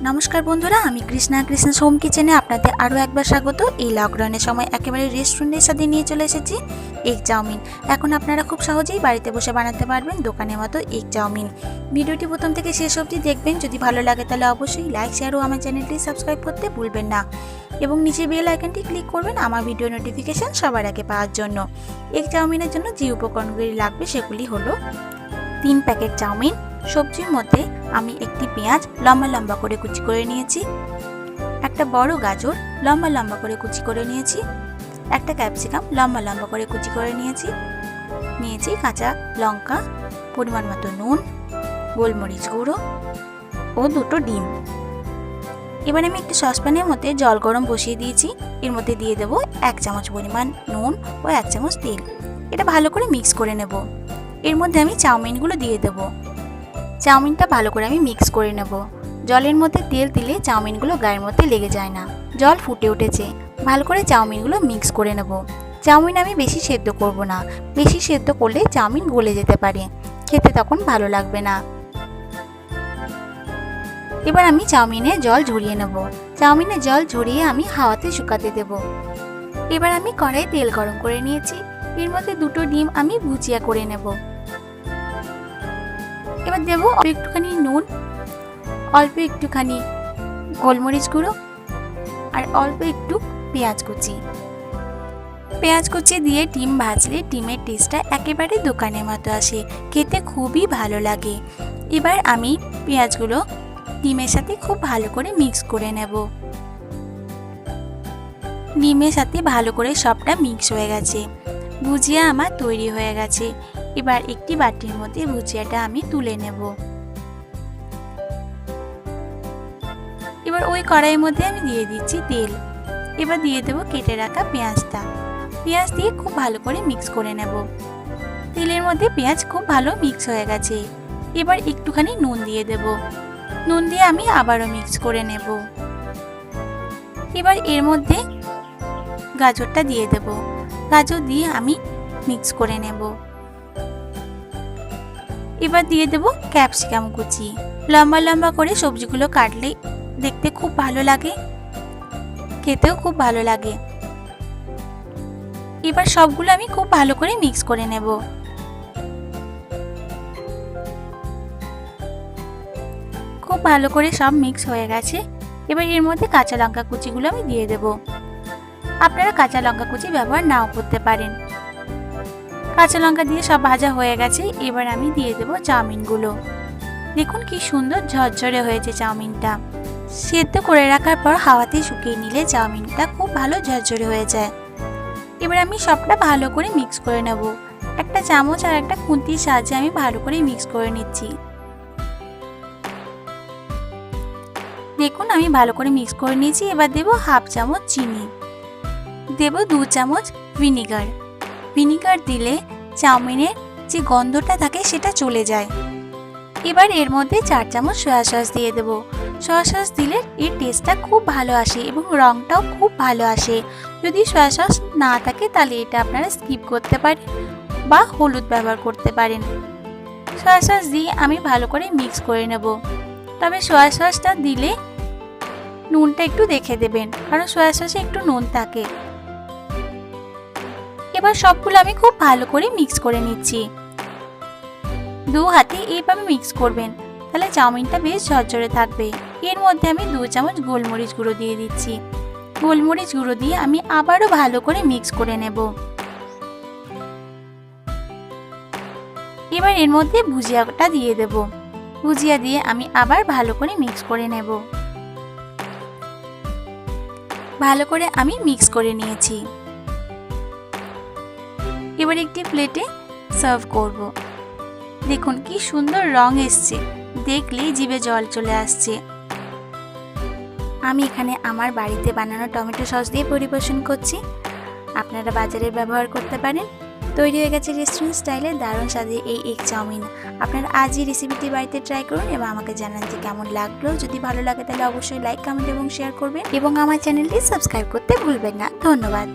नमस्कार बंधुरा आमी कृष्णा कृष्णास होम किचेने आपनादेर आरो एकबार स्वागत। এই লকডাউনের সময় একেবারে রেস্টুরেন্টের সাথে নিয়ে চলে এসেছি এগ চাউমিন। এখন আপনারা খুব সহজেই বাড়িতে বসে বানাতে পারবেন দোকানের মতো এগ চাউমিন। ভিডিওটি প্রথম থেকে শেষ অবধি দেখবেন। যদি ভালো লাগে তাহলে অবশ্যই লাইক শেয়ার ও আমার চ্যানেলটি সাবস্ক্রাইব করতে ভুলবেন না এবং নিচে বেল আইকনটি ক্লিক করবেন আমার ভিডিও নোটিফিকেশন সবার আগে পাওয়ার জন্য। এগ চাউমিনের জন্য যে উপকরণগুলি লাগবে সেগুলি হলো 3 প্যাকেট চাউমিন। সবজির মধ্যে আমি একটি পেঁয়াজ লম্বা লম্বা করে কুচি করে নিয়েছি, একটা বড় গাজর লম্বা লম্বা করে কুচি করে নিয়েছি, একটা ক্যাপসিকাম লম্বা লম্বা করে কুচি করে নিয়েছি কাঁচা লঙ্কা, পরিমাণ মতো নুন, গোলমরিচ গুঁড়ো ও 2টো ডিম। এবার আমি একটি সসপ্যানের মধ্যে জল গরম বসিয়ে দিয়েছি। এর মধ্যে দিয়ে দেব 1 চামচ পরিমাণ নুন ও 1 চামচ তেল। এটা ভালো করে মিক্স করে নেব। এর মধ্যে আমি চাউমিনগুলো দিয়ে দেব। চাউমিনটা ভালো করে আমি মিক্স করে নেব। জলের মধ্যে তেল দিলে চাউমিনগুলো গায়ের মধ্যে লেগে যায় না। জল ফুটে উঠেছে, ভালো করে চাউমিনগুলো মিক্স করে নেব। চাউমিন আমি বেশি সেদ্ধ করব না, বেশি সেদ্ধ করলে চাউমিন গলে যেতে পারে, খেতে তখন ভালো লাগবে না। এবার আমি চাউমিনে জল ঝরিয়ে নেব। চাউমিনে জল ঝরিয়ে আমি হাওয়াতে শুকাতে দেব। এবার আমি কড়াইয়ে তেল গরম করে নিয়েছি। এর মধ্যে 2টো ডিম আমি ভুজিয়া করে নেব। এবার দেব একটুখানি নুন, অল্প একটুখানি গোলমরিচ গুঁড়ো আর অল্প একটু পেঁয়াজ কুচি। পেঁয়াজ কুচি দিয়ে ডিম ভাজলে ডিমের টেস্টটা একেবারে দোকানের মতো আসে, খেতে খুবই ভালো লাগে। এবার আমি পেঁয়াজগুলো ডিমের সাথে খুব ভালো করে মিক্স করে নেব। ডিমের সাথে ভালো করে সবটা মিক্স হয়ে গেছে, ভুজিয়া আমার তৈরি হয়ে গেছে। এবার একটি বাটির মধ্যে ভুজিয়াটা আমি তুলে নেব। এবার ওই কড়াইয়ের মধ্যে আমি দিয়ে দিচ্ছি তেল। এবার দিয়ে দেব কেটে রাখা পেঁয়াজটা। পেঁয়াজ দিয়ে খুব ভালো করে মিক্স করে নেব। তেলের মধ্যে পেঁয়াজ খুব ভালো মিক্স হয়ে গেছে। এবার একটুখানি নুন দিয়ে দেব। নুন দিয়ে আমি আবারও মিক্স করে নেব। এবার এর মধ্যে গাজরটা দিয়ে দেব। গাজর দিয়ে আমি মিক্স করে নেব। এবার দিয়ে দেব ক্যাপসিকাম কুচি। লম্বা লম্বা করে সবজিগুলো কাটলে দেখতে খুব ভালো লাগে, খেতেও খুব ভালো লাগে। এবার সবগুলো আমি খুব ভালো করে মিক্স করে নেব। খুব ভালো করে সব মিক্স হয়ে গেছে। এবার এর মধ্যে কাঁচা লঙ্কা কুচিগুলো আমি দিয়ে দেব। আপনারা কাঁচা লঙ্কা কুচি ব্যবহার নাও করতে পারেন। কাঁচা লঙ্কা দিয়ে সব ভাজা হয়ে গেছে। এবার আমি দিয়ে দেব চাউমিনগুলো। দেখুন কি সুন্দর ঝরঝরে হয়েছে চাউমিনটা। সেদ্ধ করে রাখার পর হাওয়াতে শুকিয়ে নিলে চাউমিনটা খুব ভালো ঝরঝরে হয়ে যায়। এবার আমি সবটা ভালো করে মিক্স করে নেব। একটা চামচ আর একটা খুন্তির সাহায্যে আমি ভালো করে মিক্স করে নিচ্ছি। দেখুন আমি ভালো করে মিক্স করে নিয়েছি। এবার দেব 1/2 চামচ চিনি, দেব 2 চামচ ভিনিগার। ভিনিগার দিলে চাউমিনের যে গন্ধটা থাকে সেটা চলে যায়। এবার এর মধ্যে 4 চামচ সয়া সস দিয়ে দেব। সয়া সস দিলে এর টেস্টটা খুব ভালো আসে এবং রঙটাও খুব ভালো আসে। যদি সয়া সস না থাকে তাহলে এটা আপনারা স্কিপ করতে পারেন বা হলুদ ব্যবহার করতে পারেন। সয়া সস দিয়ে আমি ভালো করে মিক্স করে নেব। তবে সয়া সসটা দিলে নুনটা একটু দেখে দেবেন, কারণ সয়া সসে একটু নুন থাকে। এবার সবগুলো আমি খুব ভালো করে মিক্স করে নিচ্ছি। 2 হাতে এইভাবে মিক্স করবেন, তাহলে চাউমিনটা বেশ ঝরঝরে থাকবে। এর মধ্যে আমি 2 চামচ গোলমরিচ গুঁড়ো দিয়ে দিচ্ছি। গোলমরিচ গুঁড়ো দিয়ে আমি আবারও ভালো করে মিক্স করে নেব। এবার এর মধ্যে ভুজিয়াটা দিয়ে দেব। ভুজিয়া দিয়ে আমি আবার ভালো করে মিক্স করে নেব। ভালো করে আমি মিক্স করে নিয়েছি। এবার একটি প্লেটে সার্ভ করব। দেখুন কি সুন্দর রং এসছে, দেখলেই জিভে জল চলে আসছে। আমি এখানে আমার বাড়িতে বানানো টমেটো সস দিয়ে পরিবেশন করছি। আপনারা বাজারে ব্যবহার করতে পারেন। তৈরি হয়ে গেছে রেস্টুরেন্ট স্টাইলে দারুণ স্বাদের এই এগ চাউমিন। আপনারা আজই রেসিপিটি বাড়িতে ট্রাই করুন এবং আমাকে জানান যে কেমন লাগলো। যদি ভালো লাগে তাহলে অবশ্যই লাইক, কমেন্ট এবং শেয়ার করবেন এবং আমার চ্যানেলটি সাবস্ক্রাইব করতে ভুলবেন না। ধন্যবাদ।